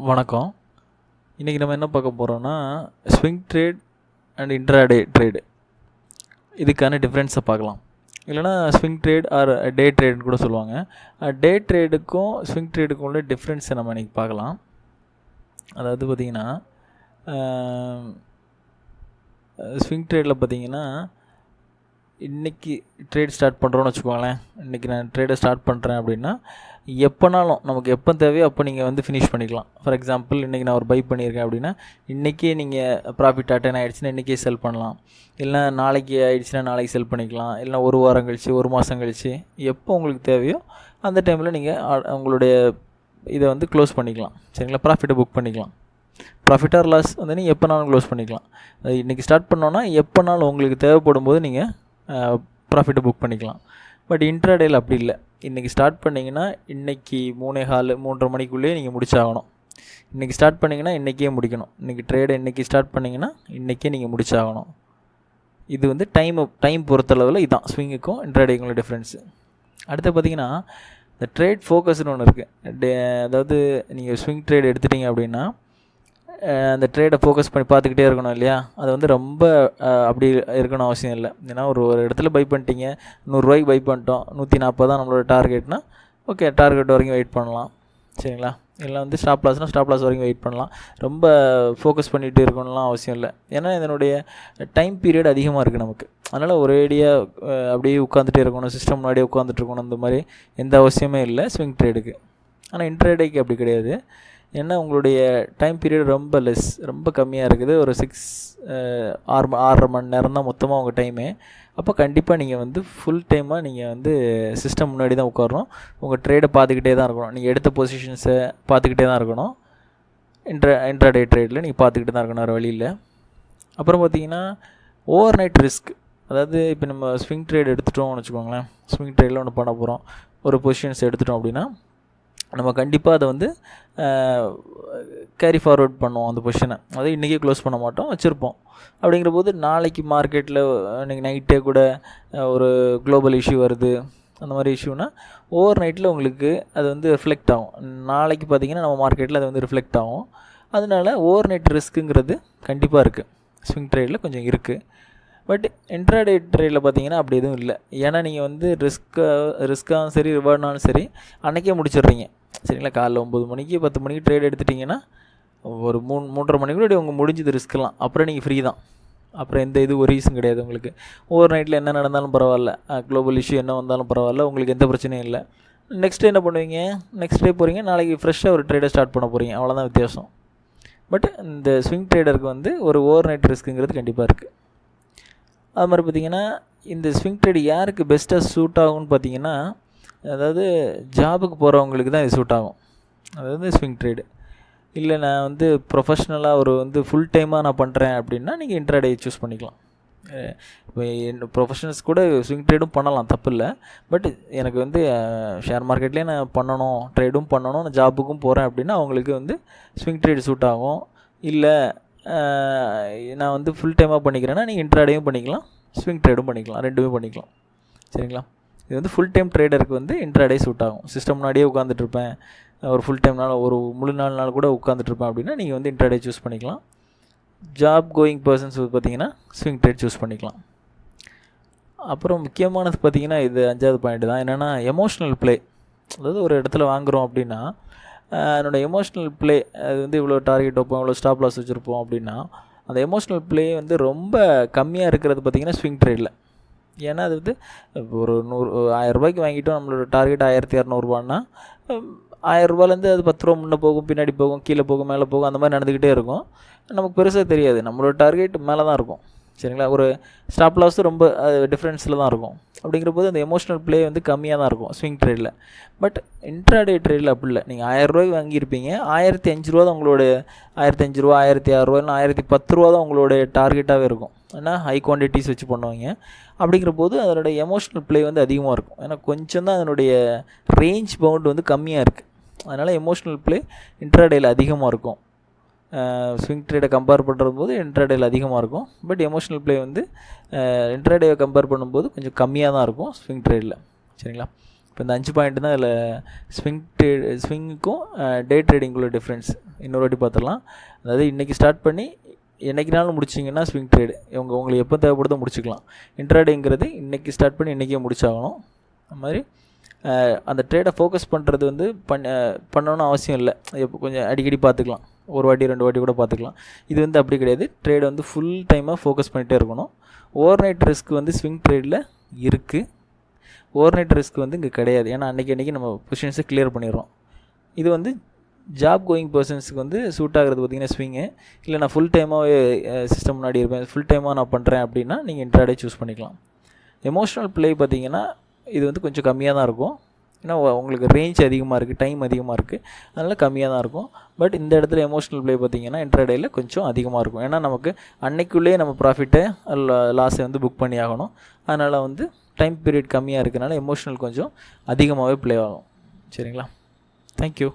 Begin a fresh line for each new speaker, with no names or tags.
வணக்கம். இன்றைக்கி நம்ம என்ன பார்க்க போகிறோன்னா, swing trade and intraday trade இதுக்கான டிஃப்ரென்ஸை பார்க்கலாம். இல்லைனா ஸ்விங் ட்ரேட் ஆர் டே ட்ரேடுன்னு கூட சொல்லுவாங்க. டே ட்ரேடுக்கும் ஸ்விங் ட்ரேடுக்கும் உள்ள டிஃப்ரென்ஸை நம்ம இன்றைக்கி பார்க்கலாம். அதாவது பார்த்திங்கன்னா, ஸ்விங் ட்ரேடில் பார்த்திங்கன்னா, இன்றைக்கி ட்ரேட் ஸ்டார்ட் பண்ணுறோன்னு வச்சுக்கோங்களேன். இன்றைக்கி நான் ட்ரேடை ஸ்டார்ட் பண்ணுறேன் அப்படின்னா, எப்போனாலும் நமக்கு எப்போ தேவையோ அப்போ நீங்கள் வந்து ஃபினிஷ் பண்ணிக்கலாம். ஃபார் எக்ஸாம்பிள், இன்றைக்கி நான் ஒரு பை பண்ணியிருக்கேன் அப்படின்னா, இன்றைக்கே நீங்கள் ப்ராஃபிட் அட்டன் ஆகிடுச்சுன்னா இன்றைக்கே செல் பண்ணலாம். இல்லைனா நாளைக்கு ஆகிடுச்சுன்னா நாளைக்கு செல் பண்ணிக்கலாம். இல்லைனா ஒரு வாரம் கழிச்சு, ஒரு மாதம் கழிச்சு, எப்போ உங்களுக்கு தேவையோ அந்த டைமில் நீங்கள் உங்களுடைய இதை வந்து க்ளோஸ் பண்ணிக்கலாம். சரிங்களா? ப்ராஃபிட்டை புக் பண்ணிக்கலாம். ப்ராஃபிட் ஆர் லாஸ் வந்து நீங்கள் எப்போனாலும் க்ளோஸ் பண்ணிக்கலாம். இன்றைக்கி ஸ்டார்ட் பண்ணோன்னா எப்போனாலும் உங்களுக்கு தேவைப்படும் போது நீங்கள் ப்ராஃபிட்டை புக் பண்ணிக்கலாம். பட் இன்ட்ராடேயில் அப்படி இல்லை. இன்றைக்கி ஸ்டார்ட் பண்ணிங்கன்னா இன்றைக்கி 3:15 மணிக்குள்ளேயே நீங்கள் முடிச்சாகணும். இன்றைக்கி ஸ்டார்ட் பண்ணிங்கன்னா இன்றைக்கே முடிக்கணும். இன்றைக்கி ட்ரேடை இன்றைக்கி ஸ்டார்ட் பண்ணிங்கன்னா இன்றைக்கே நீங்கள் முடிச்சாகணும். இது வந்து டைம் பொறுத்தளவில் இதுதான் ஸ்விங்குக்கும் இன்ட்ராடேக்கும் உள்ள டிஃப்ரென்ஸு. அடுத்து பார்த்திங்கன்னா, இந்த ட்ரேட் ஃபோக்கஸ்னு ஒன்று இருக்குது. அதாவது நீங்கள் ஸ்விங் ட்ரேட் எடுத்துட்டிங்க அப்படின்னா, அந்த ட்ரேடை ஃபோக்கஸ் பண்ணி பார்த்துக்கிட்டே இருக்கணும் இல்லையா? அது வந்து ரொம்ப அப்படி இருக்கணும் அவசியம் இல்லை. ஏன்னா ஒரு இடத்துல பை பண்ணிட்டீங்க, 100 ரூபாய்க்கு பை பண்ணிட்டோம், 140 தான் நம்மளோட டார்கெட்னா ஓகே, டார்கெட் வரைக்கும் வெயிட் பண்ணலாம். சரிங்களா? இல்லை வந்து ஸ்டாப் லாஸ்னால் ஸ்டாப் லாஸ் வரைக்கும் வெயிட் பண்ணலாம். ரொம்ப ஃபோக்கஸ் பண்ணிகிட்டு இருக்கணும்லாம் அவசியம் இல்லை. ஏன்னா இதனுடைய டைம் பீரியட் அதிகமாக இருக்குது நமக்கு. அதனால் ஒரேடியாக அப்படியே உட்காந்துட்டே இருக்கணும், சிஸ்டம் முன்னாடியே உட்காந்துட்டு இருக்கணும், அந்த மாதிரி எந்த அவசியமே இல்லை ஸ்விங் ட்ரேடுக்கு. ஆனால் இன்ட்ராடேக்கு அப்படி கிடையாது. ஏன்னா உங்களுடைய டைம் பீரியட் ரொம்ப கம்மியாக இருக்குது. ஒரு 6.5 மணி நேரம் தான் மொத்தமாக உங்கள் டைமு. அப்போ கண்டிப்பாக நீங்கள் வந்து ஃபுல் டைமாக நீங்கள் வந்து சிஸ்டம் முன்னாடி தான் உட்காரணும். உங்கள் ட்ரேடை பார்த்துக்கிட்டே தான் இருக்கணும். நீங்கள் எடுத்த பொசிஷன்ஸை பார்த்துக்கிட்டே தான் இருக்கணும். இன்ட்ராடே ட்ரேடில் நீங்கள் பார்த்துக்கிட்டே தான் இருக்கணும், வேறு வழி இல்லை. அப்புறம் பார்த்திங்கன்னா, ஓவர் நைட் ரிஸ்க். அதாவது இப்போ நம்ம ஸ்விங் ட்ரேட் எடுத்துட்டோம்னு வச்சுக்கோங்களேன். ஸ்விங் ட்ரேடில் ஒன்று பண்ண போகிறோம், ஒரு பொசிஷன்ஸ் எடுத்துட்டோம் அப்படின்னா, நம்ம கண்டிப்பாக அதை வந்து கேரி ஃபார்வர்ட் பண்ணுவோம் அந்த பொசிஷனை. அதாவது இன்றைக்கே க்ளோஸ் பண்ண மாட்டோம், வச்சுருப்போம். அப்படிங்கிற போது நாளைக்கு மார்க்கெட்டில் இன்றைக்கி நைட்டே கூட ஒரு குளோபல் இஷ்யூ வருது, அந்த மாதிரி இஷ்யூனா ஓவர் நைட்டில் உங்களுக்கு அது வந்து ரிஃப்ளெக்ட் ஆகும். நாளைக்கு பார்த்திங்கன்னா நம்ம மார்க்கெட்டில் அது வந்து ரிஃப்ளெக்ட் ஆகும். அதனால ஓவர் நைட் ரிஸ்க்குங்கிறது கண்டிப்பாக இருக்குது. ஸ்விங் ட்ரேடில் கொஞ்சம் இருக்குது. பட் இன்ட்ராடே ட்ரேடில் பார்த்தீங்கன்னா அப்படி எதுவும் இல்லை. ஏன்னா நீங்கள் வந்து ரிஸ்க்காகவும் சரி, ரிவார்ட்னாலும் சரி அன்றைக்கே முடிச்சிடுறீங்க. சரிங்களா? காலைல 9 மணிக்கு 10 மணிக்கு ட்ரேட் எடுத்துட்டிங்கன்னா ஒரு 3:30 மணிக்குள்ளே உங்களுக்கு முடிஞ்சது ரிஸ்க்கெலாம். அப்புறம் நீங்கள் ஃப்ரீ தான். அப்புறம் எந்த ஒரு ரீசன் கிடையாது உங்களுக்கு. ஓவர் நைட்டில் என்ன நடந்தாலும் பரவாயில்ல, குளோபல் இஷ்யூ என்ன வந்தாலும் பரவாயில்ல, உங்களுக்கு எந்த பிரச்சனையும் இல்லை. நெக்ஸ்ட் டே என்ன பண்ணுவீங்க? நெக்ஸ்ட் டே போகிறீங்க, நாளைக்கு ஃப்ரெஷ்ஷாக ஒரு ட்ரேடை ஸ்டார்ட் பண்ண போகிறீங்க. அவ்வளோதான் வித்தியாசம். பட் இந்த ஸ்விங் ட்ரேடருக்கு வந்து ஒரு ஓவர் நைட் ரிஸ்க்குங்கிறது கண்டிப்பாக இருக்குது. அது மாதிரி பார்த்திங்கன்னா, இந்த ஸ்விங் ட்ரேட் யாருக்கு பெஸ்ட்டாக சூட் ஆகும்னு பார்த்திங்கன்னா, அதாவது ஜாபுக்கு போகிறவங்களுக்கு தான் இது சூட் ஆகும். அதாவது ஸ்விங் ட்ரேடு. இல்லை நான் வந்து ப்ரொஃபஷ்னலாக வந்து ஃபுல் டைமாக நான் பண்ணுறேன் அப்படின்னா நீங்கள் இன்ட்ராடே சூஸ் பண்ணிக்கலாம். இப்போ ப்ரொஃபஷனல்ஸ் கூட ஸ்விங் ட்ரேடும் பண்ணலாம், தப்பு இல்லை. பட் எனக்கு வந்து ஷேர் மார்க்கெட்லேயே நான் பண்ணணும், ட்ரேடும் பண்ணணும், நான் ஜாபுக்கும் போகிறேன் அப்படின்னா அவங்களுக்கு வந்து ஸ்விங் ட்ரேடு சூட் ஆகும். இல்லை நான் வந்து ஃபுல் டைமாக பண்ணிக்கிறேன்னா நீங்கள் இன்ட்ராடேயும் பண்ணிக்கலாம், ஸ்விங் ட்ரேடும் பண்ணிக்கலாம், ரெண்டுமே பண்ணிக்கலாம். சரிங்களா? இது வந்து ஃபுல் டைம் ட்ரேடருக்கு வந்து இன்ட்ராடே சூட் ஆகும். சிஸ்டம் முன்னாடியே உட்காந்துட்ருப்பேன், ஒரு ஃபுல் டைம்னால ஒரு முழு நாள் கூட உட்காந்துட்ருப்பேன் அப்படின்னா நீங்கள் வந்து இன்ட்ராடே சூஸ் பண்ணிக்கலாம். ஜாப் கோயிங் பர்சன்ஸ் பார்த்திங்கன்னா ஸ்விங் ட்ரேட் சூஸ் பண்ணிக்கலாம். அப்புறம் முக்கியமானது பார்த்திங்கன்னா, இது 5வது பாயிண்ட் தான். என்னென்னா எமோஷ்னல் ப்ளே. அதாவது ஒரு இடத்துல வாங்குகிறோம் அப்படின்னா என்னோடய எமோஷ்னல் ப்ளே, அது வந்து இவ்வளோ டார்கெட் வைப்போம், இவ்வளோ ஸ்டாப் லாஸ் வச்சுருப்போம் அப்படின்னா அந்த எமோஷ்னல் ப்ளே வந்து ரொம்ப கம்மியாக இருக்கிறது பார்த்திங்கன்னா ஸ்விங் ட்ரேடில். ஏன்னா அது வந்து ஒரு 1000 ரூபாய்க்கு வாங்கிட்டோம், நம்மளோட டார்கெட் 1200 1000 அது 10 ரூபா முன்னே போகும், பின்னாடி போகும், கீழே போகும், மேலே போகும், அந்த மாதிரி நடந்துக்கிட்டே இருக்கும். நமக்கு பெருசாக தெரியாது, நம்மளோட டார்கெட் மேலே தான் இருக்கும். சரிங்களா? ஒரு ஸ்டாப் லாஸும் ரொம்ப டிஃப்ரென்ஸில் தான் இருக்கும். அப்படிங்கிற போது அந்த எமோஷ்னல் ப்ளே வந்து கம்மியாக தான் இருக்கும் ஸ்விங் ட்ரேடில். பட் இன்ட்ராடே ட்ரேடில் அப்படி இல்லை. நீங்கள் 1000 ரூபாய்க்கு வாங்கியிருப்பீங்க, 1005 ரூபா தான் உங்களோட 1005 ரூபா, 1006 ரூபா, இல்லை 1010 ரூபா தான் உங்களோட டார்கெட்டாகவே இருக்கும். ஏன்னா ஹை குவான்டிட்டிஸ் வச்சு பண்ணுவாங்க. அப்படிங்கிற போது அதனுடைய எமோஷ்னல் ப்ளே வந்து அதிகமாக இருக்கும். ஏன்னா கொஞ்சம் தான் அதனுடைய ரேஞ்ச் பவுண்ட் வந்து கம்மியாக இருக்குது. அதனால் எமோஷ்னல் ப்ளே இன்ட்ராடேயில் அதிகமாக இருக்கும். ஸ்விங் ட்ரேடை கம்பேர் பண்ணும்போது இன்ட்ராடேயில் அதிகமாக இருக்கும். பட் எமோஷ்னல் ப்ளே வந்து இன்ட்ராடேவை கம்பேர் பண்ணும்போது கொஞ்சம் கம்மியாக தான் இருக்கும் ஸ்விங் ட்ரேடில். சரிங்களா? இப்போ இந்த 5 பாயிண்ட் தான் அதில் ஸ்விங்குக்கும் டே ட்ரேடிங்குள்ள டிஃப்ரென்ஸ். இன்னொரு வாட்டி பார்த்துடலாம். அதாவது இன்றைக்கி ஸ்டார்ட் பண்ணி என்றைக்குனாலும் முடிச்சிங்கன்னா ஸ்விங் ட்ரேடு உங்களுக்கு எப்போ தேவைப்படுதோ முடிச்சிக்கலாம். இன்ட்ராடேங்கிறது இன்றைக்கி ஸ்டார்ட் பண்ணி இன்றைக்கே முடிச்சாகணும். அது மாதிரி அந்த ட்ரேடை ஃபோக்கஸ் பண்ணுறது வந்து பண்ணணும்னு அவசியம் இல்லை. இப்போ கொஞ்சம் அடிக்கடி பார்த்துக்கலாம், ஒரு வாட்டி 2 வாட்டி கூட பார்த்துக்கலாம். இது வந்து அப்படி கிடையாது. ட்ரேடை வந்து ஃபுல் டைமாக ஃபோக்கஸ் பண்ணிகிட்டே இருக்கணும். ஓவர் நைட் ரிஸ்க் வந்து ஸ்விங் ட்ரேடில் இருக்குது. ஓவர் நைட் ரிஸ்க் வந்து இங்கே கிடையாது. ஏன்னா அன்றைக்கி நம்ம பொசிஷன்ஸை கிளியர் பண்ணிடுறோம். இது வந்து ஜாப் கோயிங் பர்சன்ஸுக்கு வந்து சூட் ஆகிறது பார்த்திங்கன்னா ஸ்விங்கு. இல்லை நான் ஃபுல் டைமாகவே சிஸ்டம் முன்னாடி இருப்பேன், ஃபுல் டைமாக நான் பண்ணுறேன் அப்படின்னா நீங்கள் இன்ட்ராடே சூஸ் பண்ணிக்கலாம். எமோஷ்னல் ப்ளே பார்த்திங்கன்னா இது வந்து கொஞ்சம் கம்மியாக தான் இருக்கும். ஏன்னா உங்களுக்கு ரேஞ்ச் அதிகமாக இருக்குது, டைம் அதிகமாக இருக்குது, அதனால் கம்மியாக தான் இருக்கும். பட் இந்த இடத்துல எமோஷ்னல் ப்ளே பார்த்திங்கன்னா இன்ட்ராடேயில் கொஞ்சம் அதிகமாக இருக்கும். ஏன்னா நமக்கு அன்னைக்குள்ளேயே நம்ம ப்ராஃபிட்டை லாஸை வந்து புக் பண்ணி ஆகணும். அதனால் வந்து டைம் பீரியட் கம்மியாக இருக்கிறனால எமோஷ்னல் கொஞ்சம் அதிகமாகவே ப்ளே ஆகும். சரிங்களா? தேங்க்யூ.